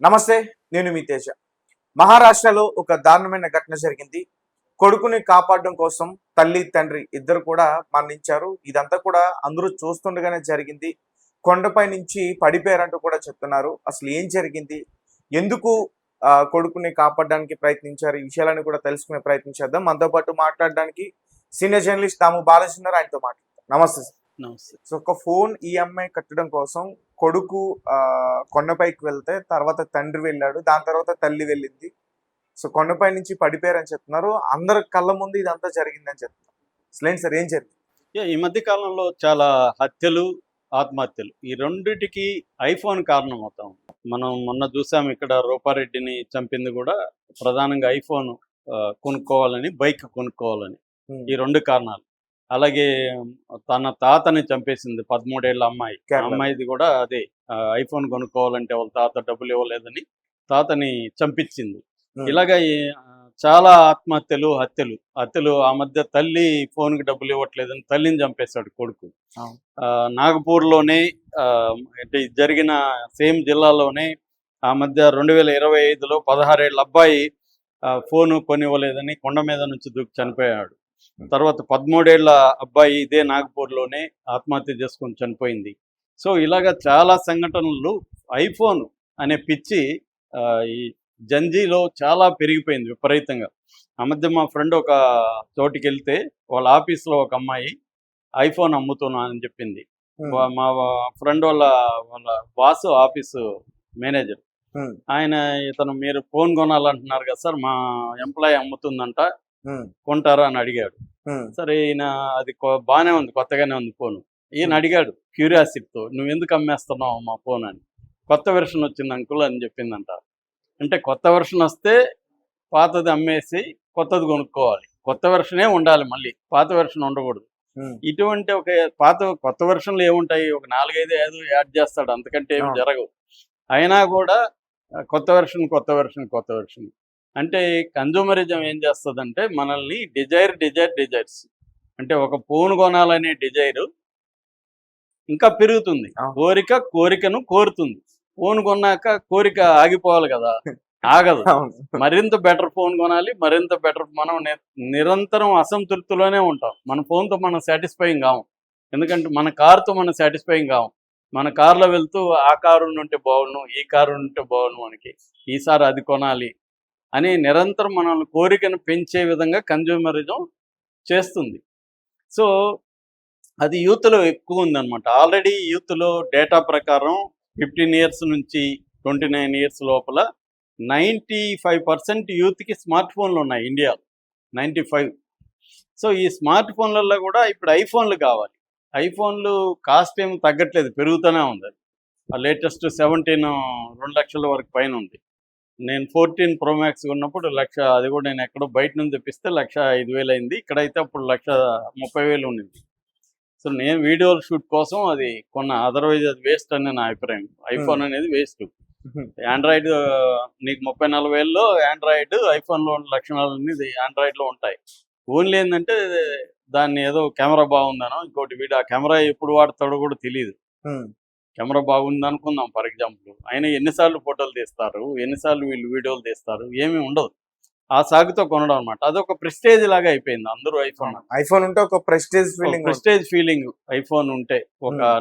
నమస్తే, నేను మీ తేజ. మహారాష్ట్రలో ఒక దారుణమైన ఘటన జరిగింది. కొడుకుని కాపాడడం కోసం తల్లి, తండ్రి ఇద్దరు కూడా మరణించారు. ఇదంతా కూడా అందరూ చూస్తుండగానే జరిగింది. కొండపై నుంచి పడిపోయారంటూ కూడా చెప్తున్నారు. అసలు ఏం జరిగింది? ఎందుకు కొడుకుని కాపాడడానికి ప్రయత్నించారు? ఈ విషయాలను కూడా తెలుసుకునే ప్రయత్నం చేద్దాం. మనతో పాటు మాట్లాడడానికి సీనియర్ జర్నలిస్ట్ దాము బాలాజీ ఉన్నారు. ఆయనతో మాట్లాడదాం. నమస్తే సార్. నమస్తే. సో ఒక ఫోన్ ఈఎంఐ కట్టడం కోసం కొడుకు కొండపైకి వెళ్తే తర్వాత తండ్రి వెళ్ళాడు. దాని తర్వాత తల్లి వెళ్ళింది. సో కొండపై నుంచి పడిపోయారని చెప్తున్నారు. అందరి కళ్ళ ముందు ఇదంతా జరిగిందని చెప్తున్నారు. అసలేంటి సార్, ఏం జరిగింది? ఈ మధ్య కాలంలో చాలా హత్యలు, ఆత్మహత్యలు ఈ రెండిటికి ఐఫోన్ కారణం అవుతాం. మనం మొన్న చూసాం, ఇక్కడ రూపారెడ్డిని చంపింది కూడా ప్రధానంగా ఐఫోన్ కొనుక్కోవాలని, బైక్ కొనుక్కోవాలని. ఈ రెండు కారణాలు. అలాగే తన తాతని చంపేసింది 13 ఏళ్ల అమ్మాయి. అమ్మాయిది కూడా అదే, ఐఫోన్ కొనుక్కోవాలంటే వాళ్ళ తాత డబ్బులు ఇవ్వలేదని తాతని చంపించింది. ఇలాగా చాలా ఆత్మహత్యలు, హత్యలు. ఆ మధ్య తల్లి ఫోన్కి డబ్బులు ఇవ్వట్లేదని తల్లిని చంపేశాడు కొడుకు. నాగపూర్లోనే అంటే జరిగిన సేమ్ జిల్లాలోనే ఆ మధ్య 2025లో 16 ఏళ్ల అబ్బాయి ఫోను కొనివ్వలేదని కొండ మీద నుంచి దూకి చనిపోయాడు. తర్వాత 13 ఏళ్ల అబ్బాయి ఇదే నాగపూర్లోనే ఆత్మహత్య చేసుకొని చనిపోయింది. సో ఇలాగా చాలా సంఘటనలు. ఐఫోన్ అనే పిచ్చి ఈ జంజీలో చాలా పెరిగిపోయింది విపరీతంగా. ఆ మధ్య మా ఫ్రెండ్ ఒక చోటుకి వెళ్తే వాళ్ళ ఆఫీస్లో ఒక అమ్మాయి ఐఫోన్ అమ్ముతున్నా అని చెప్పింది. మా ఫ్రెండ్ వాళ్ళ బాస్ ఆఫీసు మేనేజర్. ఆయన, ఇతను మీరు ఫోన్ కొనాలంటున్నారు కదా సార్, మా ఎంప్లాయీ అమ్ముతుందంట, కొంటారా అని అడిగాడు. సరే, ఈయన అది బాగానే ఉంది, కొత్తగానే ఉంది ఫోను. ఈయన అడిగాడు క్యూరియాసిటీతో, నువ్వు ఎందుకు అమ్మేస్తున్నావు మా ఫోన్ అని. కొత్త వెర్షన్ వచ్చింది అంకుల్ అని చెప్పిందంట. అంటే కొత్త వెర్షన్ వస్తే పాతది అమ్మేసి కొత్తది కొనుక్కోవాలి. కొత్త వెర్షనే ఉండాలి, మళ్ళీ పాత వెర్షన్ ఉండకూడదు. ఇటువంటి కొత్త వెర్షన్లు ఏముంటాయి, ఒక 4-5 యాడ్ చేస్తాడు, అంతకంటే ఏమి జరగవు. అయినా కూడా కొత్త వెర్షన్ అంటే కన్జ్యూమరిజం ఏం చేస్తుందంటే మనల్ని డిజైర్స్ అంటే ఒక ఫోన్ కొనాలనే డిజైరు ఇంకా పెరుగుతుంది. కోరికను కోరుతుంది. ఫోన్ కొన్నాక కోరిక ఆగిపోవాలి కదా, ఆగదు. మరింత బెటర్ ఫోన్ కొనాలి, మరింత బెటర్. మనం నిరంతరం అసంతృప్తిలోనే ఉంటాం. మన ఫోన్తో మనం సాటిస్ఫైయింగ్ కాము. ఎందుకంటే మన కారుతో మనం సాటిస్ఫైయింగ్ కాము. మన కారులో వెళ్తూ ఆ కారు ఉంటే బాగుండు, ఈ కారు ఉంటే బాగుండు, మనకి ఈసారి అది కొనాలి అని నిరంతరం మనల్ని కోరికను పెంచే విధంగా కన్జ్యూమరిజం చేస్తుంది. సో అది యూత్లో ఎక్కువ ఉందన్నమాట. ఆల్రెడీ యూత్లో డేటా ప్రకారం 15 ఇయర్స్ నుంచి 29 ఇయర్స్ లోపల 95% యూత్కి స్మార్ట్ ఫోన్లు ఉన్నాయి ఇండియాలో. 95. సో ఈ స్మార్ట్ ఫోన్లలో కూడా ఇప్పుడు ఐఫోన్లు కావాలి. ఐఫోన్లు కాస్ట్ ఏమి తగ్గట్లేదు, పెరుగుతూనే ఉంది. లేటెస్ట్ 17 2 లక్షల వరకు పైన ఉంది. నేను 14 Pro Max ఉన్నప్పుడు 1,00,000, అది కూడా నేను ఎక్కడో బయట నుంచి తెప్పిస్తే 1,05,000 అయింది. ఇక్కడైతే అప్పుడు 1,30,000 ఉండింది. సో నేను వీడియో షూట్ కోసం అది కొన్న. అదర్వైజ్ అది వేస్ట్ అని నా అభిప్రాయం. ఐఫోన్ అనేది వేస్ట్. ఆండ్రాయిడ్ నీకు 30-40,000లో ఆండ్రాయిడ్, ఐఫోన్లో ఉన్న లక్షణాలన్నీ ఆండ్రాయిడ్లో ఉంటాయి. ఓన్లీ ఏంటంటే దాన్ని ఏదో కెమెరా బాగుందనో ఇంకోటి, వీడు ఆ కెమెరా ఎప్పుడు వాడతాడో కూడా తెలియదు. కెమెరా బాగుంది అనుకుందాం ఫర్ ఎగ్జాంపుల్, ఆయన ఎన్నిసార్లు ఫోటోలు తీస్తారు, ఎన్నిసార్లు వీళ్ళు వీడియోలు తీస్తారు, ఏమీ ఉండదు. ఆ సాగుతో కొనడం అనమాట. అదొక ప్రెస్టేజ్ లాగా అయిపోయింది. అందరూ ఐఫోన్ ఉంటే ఒక ప్రెస్టేజ్ ఫీలింగ్ ఐఫోన్ ఉంటే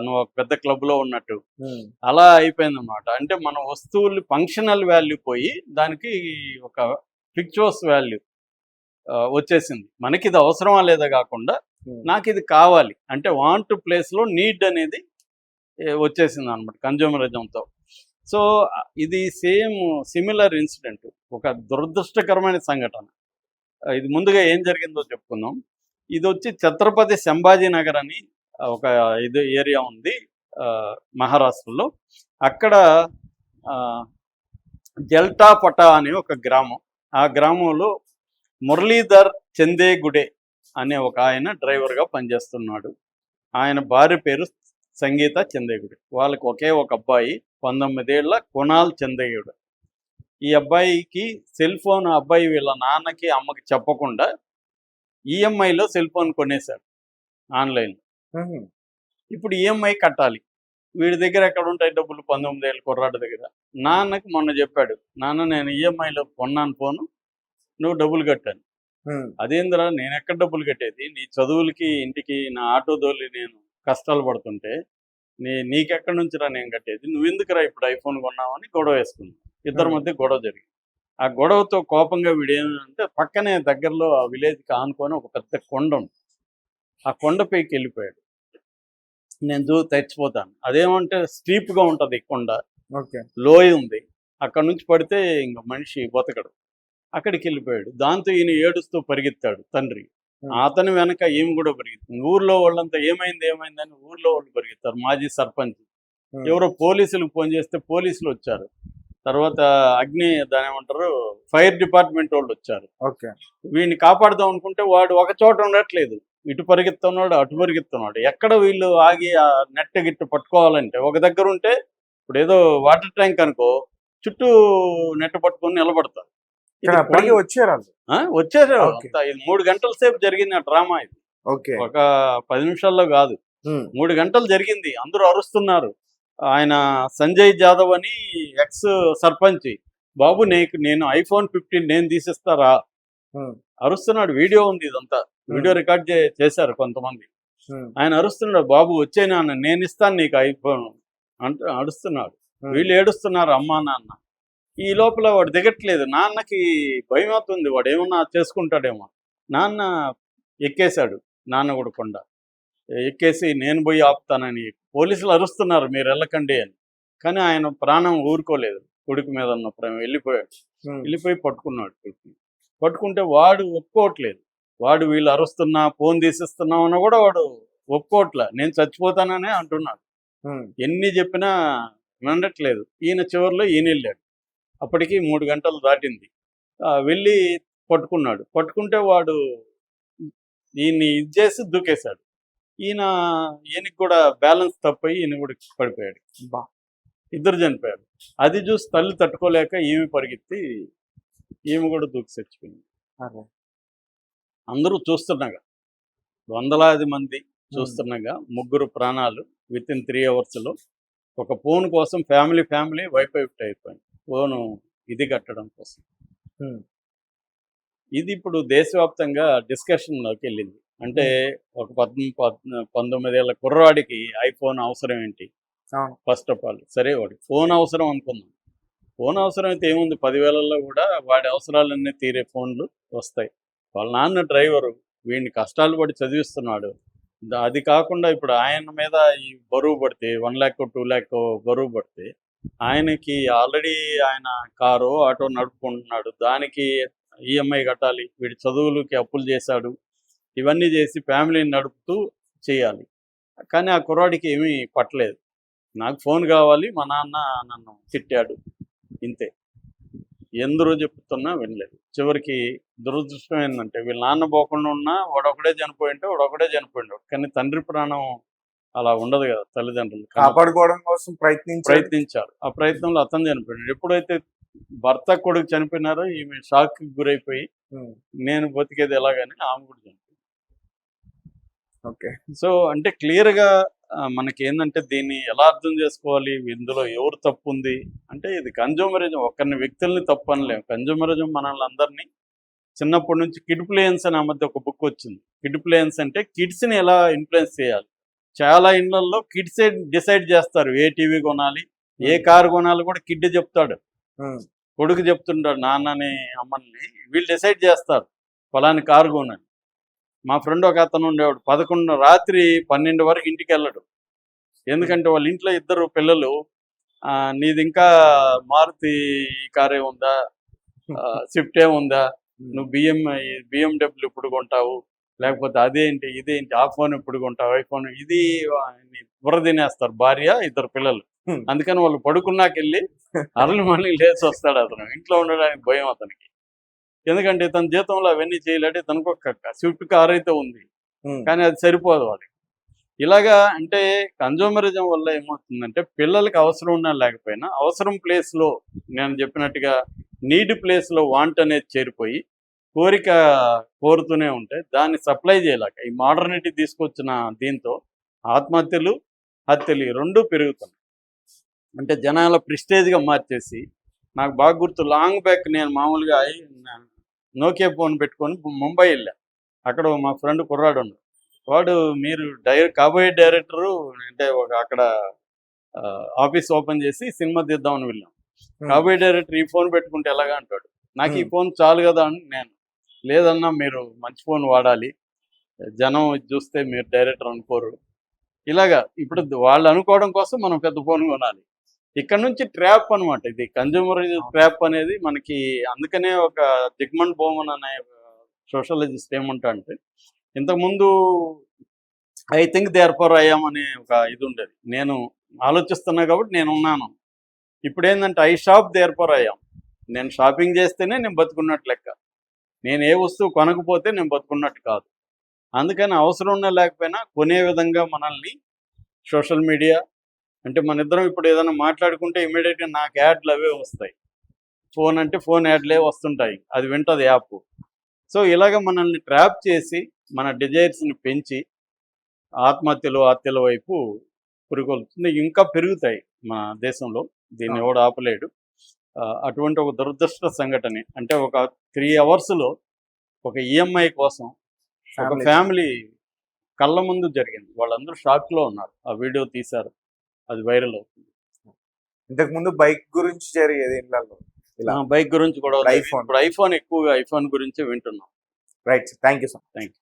నువ్వు ఒక పెద్ద క్లబ్ లో ఉన్నట్టు అలా అయిపోయింది అనమాట. అంటే మన వస్తువులు ఫంక్షనల్ వాల్యూ పోయి దానికి ఒక పిక్చర్స్ వాల్యూ వచ్చేసింది. మనకి ఇది అవసరమా లేదా కాకుండా నాకు ఇది కావాలి అంటే వాంట్ ప్లేస్లో నీడ్ అనేది వచ్చేసింది అనమాట కన్జ్యూమరిజంతో. సో ఇది సిమిలర్ ఇన్సిడెంట్, ఒక దురదృష్టకరమైన సంఘటన. ఇది ముందుగా ఏం జరిగిందో చెప్పుకుందాం. ఇది వచ్చి ఛత్రపతి సంభాజీ నగర్ అని ఒక ఏరియా ఉంది మహారాష్ట్రలో. అక్కడ జల్టాపటా అనే ఒక గ్రామం. ఆ గ్రామంలో మురళీధర్ చందేగుడే అనే ఒక ఆయన డ్రైవర్గా పనిచేస్తున్నాడు. ఆయన భార్య పేరు సంగీత చందేగుడే. వాళ్ళకి ఒకే ఒక అబ్బాయి, 19 ఏళ్ల కునాల్ చందేగుడు. ఈ అబ్బాయికి సెల్ ఫోన్ అబ్బాయి వీళ్ళ నాన్నకి అమ్మకి చెప్పకుండా ఈఎంఐలో సెల్ ఫోన్ కొనేశాడు ఆన్లైన్లో. ఇప్పుడు ఈఎంఐ కట్టాలి. వీడి దగ్గర ఎక్కడ ఉంటాయి డబ్బులు 19 ఏళ్ళ కుర్రాడి దగ్గర. నాన్నకి మొన్న చెప్పాడు, నాన్న నేను ఈఎంఐలో కొన్నాను ఫోను, నువ్వు డబ్బులు కట్టాను. అదేందిరా నేను ఎక్కడ డబ్బులు కట్టేది, నీ చదువులకి ఇంటికి నా ఆటో దోలి నేను కష్టాలు పడుతుంటే నీకెక్కడి నుంచిరా నేను కట్టేది, నువ్వెందుకురా ఇప్పుడు ఐఫోన్ కొన్నావని గొడవ వేసుకున్నాం. ఇద్దరి మధ్య గొడవ జరిగింది. ఆ గొడవతో కోపంగా వీడు ఏమంటే పక్కనే దగ్గరలో ఆ విలేజ్కి ఆనుకొని ఒక పెద్ద కొండ ఉంది, ఆ కొండపైకి వెళ్ళిపోయాడు. నేను చచ్చిపోతాను. అదేమంటే స్టీప్గా ఉంటుంది కొండ, లోయ ఉంది, అక్కడ నుంచి పడితే ఇంక మనిషి బతకడు. అక్కడికి వెళ్ళిపోయాడు. దాంతో ఈయన ఏడుస్తూ పరిగెత్తాడు తండ్రి. అతని వెనక ఈమె కూడా పరిగెత్తుంది. ఊర్లో వాళ్ళంతా ఏమైందని ఊర్లో వాళ్ళు పరిగెత్తారు. మాజీ సర్పంచ్ ఎవరో పోలీసులకు ఫోన్ చేస్తే పోలీసులు వచ్చారు. తర్వాత దాని ఏమంటారు ఫైర్ డిపార్ట్మెంట్ వాళ్ళు వచ్చారు. వీడిని కాపాడుదాం అనుకుంటే వాడు ఒక చోట ఉండట్లేదు, ఇటు పరిగెత్తున్నాడు అటు పరిగెత్తున్నాడు. ఎక్కడ వీళ్ళు ఆగి ఆ నెట్ గిట్టు పట్టుకోవాలంటే ఒక దగ్గర ఉంటే, ఇప్పుడు ఏదో వాటర్ ట్యాంక్ అనుకో, చుట్టూ నెట్ పట్టుకొని నిలబడతారు. వచ్చారు. ఇది 3 గంటల సేపు జరిగింది ఆ డ్రామా. ఇది ఒక 10 నిమిషాల్లో కాదు, 3 గంటలు జరిగింది. అందరూ అరుస్తున్నారు. ఆయన సంజయ్ జాదవ్ అని ఎక్స్ సర్పంచ్, బాబు నేను ఐఫోన్ 15 నేను తీసిస్తారా అరుస్తున్నాడు. వీడియో ఉంది, ఇదంతా వీడియో రికార్డ్ చేశారు కొంతమంది. ఆయన అరుస్తున్నాడు, బాబు వచ్చే నాన్న నేను ఇస్తాను నీకు ఐఫోన్ అంటే అరుస్తున్నాడు. వీళ్ళు ఏడుస్తున్నారు అమ్మా నాన్న. ఈ లోపల వాడు దిగట్లేదు. నాన్నకి భయం అవుతుంది, వాడు ఏమన్నా చేసుకుంటాడేమో. నాన్న ఎక్కేశాడు, నాన్న కూడా కొండ ఎక్కేసి నేను పోయి ఆపుతానని. పోలీసులు అరుస్తున్నారు మీరు వెళ్ళకండి అని, కానీ ఆయన ప్రాణం ఊరుకోలేదు. కొడుకు మీద ఉన్న ప్రేమ వెళ్ళిపోయాడు. వెళ్ళిపోయి పట్టుకున్నాడు కొడుకుని. పట్టుకుంటే వాడు ఒప్పుకోవట్లేదు. వాడు వీళ్ళు అరుస్తున్నా ఫోన్ తీసిస్తున్నాం అన్న కూడా వాడు ఒప్పుకోవట్లే, నేను చచ్చిపోతాననే అంటున్నాడు. ఎన్ని చెప్పినా వినట్లేదు. ఈయన చివరిలో ఈయన వెళ్ళాడు. అప్పటికి 3 గంటలు దాటింది. వెళ్ళి పట్టుకున్నాడు. పట్టుకుంటే వాడు ఈయన్ని ఇది చేసి దూకేశాడు. ఈయనకి కూడా బ్యాలెన్స్ తప్పయి ఈయన కూడా పడిపోయాడు. ఇద్దరు చనిపోయారు. అది చూసి తల్లి తట్టుకోలేక ఈమె పరిగెత్తి ఈమె కూడా దూకి చచ్చిపోయింది. అందరూ చూస్తుండగా, వందలాది మంది చూస్తుండగా 3 ప్రాణాలు విత్ ఇన్ 3 అవర్స్లో. ఒక ఫోన్ కోసం ఫ్యామిలీ వైఫై అయిపోయింది, ఫోను ఇది కట్టడం కోసం. ఇది ఇప్పుడు దేశవ్యాప్తంగా డిస్కషన్లోకి వెళ్ళింది. అంటే ఒక 19 ఏళ్ళ కుర్రవాడికి ఐఫోన్ అవసరం ఏంటి? ఫస్ట్ ఆఫ్ ఆల్ సరే వాడికి ఫోన్ అవసరం అనుకుందాం. ఫోన్ అవసరం అయితే ఏముంది, 10,000లో కూడా వాడి అవసరాలన్నీ తీరే ఫోన్లు వస్తాయి. వాళ్ళ నాన్న డ్రైవరు, వీడిని కష్టాలు పడి చదివిస్తున్నాడు. అది కాకుండా ఇప్పుడు ఆయన మీద ఈ బరువు పడితే 1 lakh 2 lakh బరువు పడితే, ఆయనకి ఆల్రెడీ ఆయన కారు ఆటో నడుపుకుంటున్నాడు, దానికి ఈఎంఐ కట్టాలి, వీడి చదువులకి అప్పులు చేశాడు, ఇవన్నీ చేసి ఫ్యామిలీని నడుపుతూ చేయాలి. కానీ ఆ కుర్రాడికి ఏమీ పట్టలేదు. నాకు ఫోన్ కావాలి, మా నాన్న నన్ను తిట్టాడు, ఇంతే. ఎందరో చెప్తున్నా వినలేదు. చివరికి దురదృష్టం ఏంటంటే వీళ్ళ నాన్న పోకుండా ఉన్నా వాడొకడే చనిపోయిండు. కానీ తండ్రి ప్రాణం అలా ఉండదు కదా, తల్లిదండ్రులు కాపాడుకోవడం కోసం ప్రయత్నించారు. ఆ ప్రయత్నంలో అతను చనిపోయాడు. ఎప్పుడైతే భర్త కొడుకు చనిపోయినారో ఈమె షాక్కి గురైపోయి నేను బతికేది ఎలాగని ఆమె కూడా చనిపోయింది. సో అంటే క్లియర్గా మనకి ఏంటంటే దీన్ని ఎలా అర్థం చేసుకోవాలి, ఇందులో ఎవరు తప్పు ఉంది అంటే, ఇది కన్జ్యూమరిజం. ఒక్కరిని వ్యక్తుల్ని తప్పు అనలేము. కన్జ్యూమరిజం మనల్ని అందరినీ చిన్నప్పటి నుంచి కిడ్ ప్లేయన్స్ అని ఆ మధ్య ఒక బుక్ వచ్చింది. కిడ్ ప్లేయన్స్ అంటే కిడ్స్ని ఎలా ఇన్ఫ్లుయెన్స్ చేయాలి. చాలా ఇళ్లలో కిడ్సే డిసైడ్ చేస్తారు ఏ టీవీ కొనాలి, ఏ కారు కొనాలి కూడా కిడ్ చెప్తాడు. కొడుకు చెప్తుంటాడు నాన్నని అమ్మని, వీళ్ళు డిసైడ్ చేస్తారు ఫలాని కారు కొనాలి. మా ఫ్రెండ్ ఒక అతను ఉండేవాడు, 11 రాత్రి 12 వరకు ఇంటికి వెళ్ళడు. ఎందుకంటే వాళ్ళ ఇంట్లో 2 పిల్లలు, నీది ఇంకా మారుతి కారే ఉందా, స్విఫ్ట్ ఏముందా, నువ్వు బిఎండబ్ల్యూ ఇప్పుడు కొంటావు, లేకపోతే అదేంటి ఇదేంటి, ఆ ఫోన్ ఇప్పుడు కొంటావు, ఐఫోన్, ఇది బుర్ర తినేస్తారు భార్య 2 పిల్లలు. అందుకని వాళ్ళు పడుకున్నాకెళ్ళి మళ్ళీ లేచి వస్తాడు. అతను ఇంట్లో ఉండడానికి భయం అతనికి. ఎందుకంటే తన జీతంలో అవన్నీ చేయలేడు. తనకు ఒక స్విఫ్ట్ కార్ అయితే ఉంది, కానీ అది సరిపోదు వాడికి. ఇలాగా అంటే కన్జ్యూమరిజం వల్ల ఏమవుతుందంటే పిల్లలకి అవసరం ఉన్నా లేకపోయినా అవసరం ప్లేస్లో, నేను చెప్పినట్టుగా నీడ్ ప్లేస్లో వాంట్ అనేది చేరిపోయి కోరిక కోరుతూనే ఉంటే దాన్ని సప్లై చేయలేక ఈ మోడర్నిటీ తీసుకొచ్చిన దీంతో ఆత్మహత్యలు, హత్యలు ఈ రెండు పెరుగుతున్నాయి. అంటే జనాల ప్రిస్టేజ్గా మార్చేసి, నాకు బాగా గుర్తు లాంగ్ బ్యాక్ నేను మామూలుగా నోకియా ఫోన్ పెట్టుకొని ముంబై వెళ్ళా. అక్కడ మా ఫ్రెండ్ కుర్రాడు ఉన్నాడు. వాడు మీరు కాబోయే డైరెక్టరు అంటే ఒక అక్కడ ఆఫీస్ ఓపెన్ చేసి సినిమా తీద్దామని వెళ్ళాం. కాబోయే డైరెక్టర్ ఈ ఫోన్ పెట్టుకుంటే ఎలాగా అంటాడు. నాకు ఈ ఫోన్ చాలు కదా అని నేను, లేదన్నా మీరు మంచి ఫోన్ వాడాలి, జనం ఇది చూస్తే మీరు డైరెక్టర్ అనుకోరు. ఇలాగా ఇప్పుడు వాళ్ళు అనుకోవడం కోసం మనం పెద్ద ఫోన్ కొనాలి. ఇక్కడ నుంచి ట్రాప్ అనమాట, ఇది కన్జ్యూమర్ ట్రాప్ అనేది మనకి. అందుకనే ఒక జిగ్మండ్ బోమన్ అనే సోషాలజిస్ట్ ఏమంటా అంటే, ఇంతకుముందు I think therefore I am అనే ఒక ఇది ఉండేది. నేను ఆలోచిస్తున్నా కాబట్టి నేను ఉన్నాను. ఇప్పుడు ఏంటంటే I shop therefore I am. నేను షాపింగ్ చేస్తేనే నేను బతుకున్నట్టు లెక్క. నేను ఏ వస్తువు కొనకపోతే నేను బతుకున్నట్టు కాదు. అందుకని అవసరం ఉన్నా లేకపోయినా కొనే విధంగా మనల్ని సోషల్ మీడియా, అంటే మన ఇద్దరం ఇప్పుడు ఏదైనా మాట్లాడుకుంటే ఇమీడియట్గా నాకు యాడ్లు అవే వస్తాయి. ఫోన్ అంటే ఫోన్ యాడ్లే వస్తుంటాయి, అది వింటది యాప్. సో ఇలాగ మనల్ని ట్రాప్ చేసి మన డిజైర్స్ని పెంచి ఆత్మహత్యలు హత్యల వైపు పురికొల్పుతుంది. ఇంకా పెరుగుతాయి మన దేశంలో, దీన్ని ఎవడు ఆపలేడు. అటువంటి ఒక దురదృష్ట సంఘటన అంటే ఒక 3 అవర్స్లో ఒక ఈఎంఐ కోసం ఒక ఫ్యామిలీ కళ్ళ ముందు జరిగింది. వాళ్ళందరూ షాక్లో ఉన్నారు. ఆ వీడియో తీశారు, అది వైరల్ అవుతుంది. ఇంతకు ముందు బైక్ గురించి జరిగేది ఇళ్ళల్లో ఇలా. బైక్ గురించి కూడా ఐఫోన్. ఇప్పుడు ఐఫోన్ ఎక్కువగా ఐఫోన్ గురించి వింటున్నాం. Right, thank you so much. Thank you.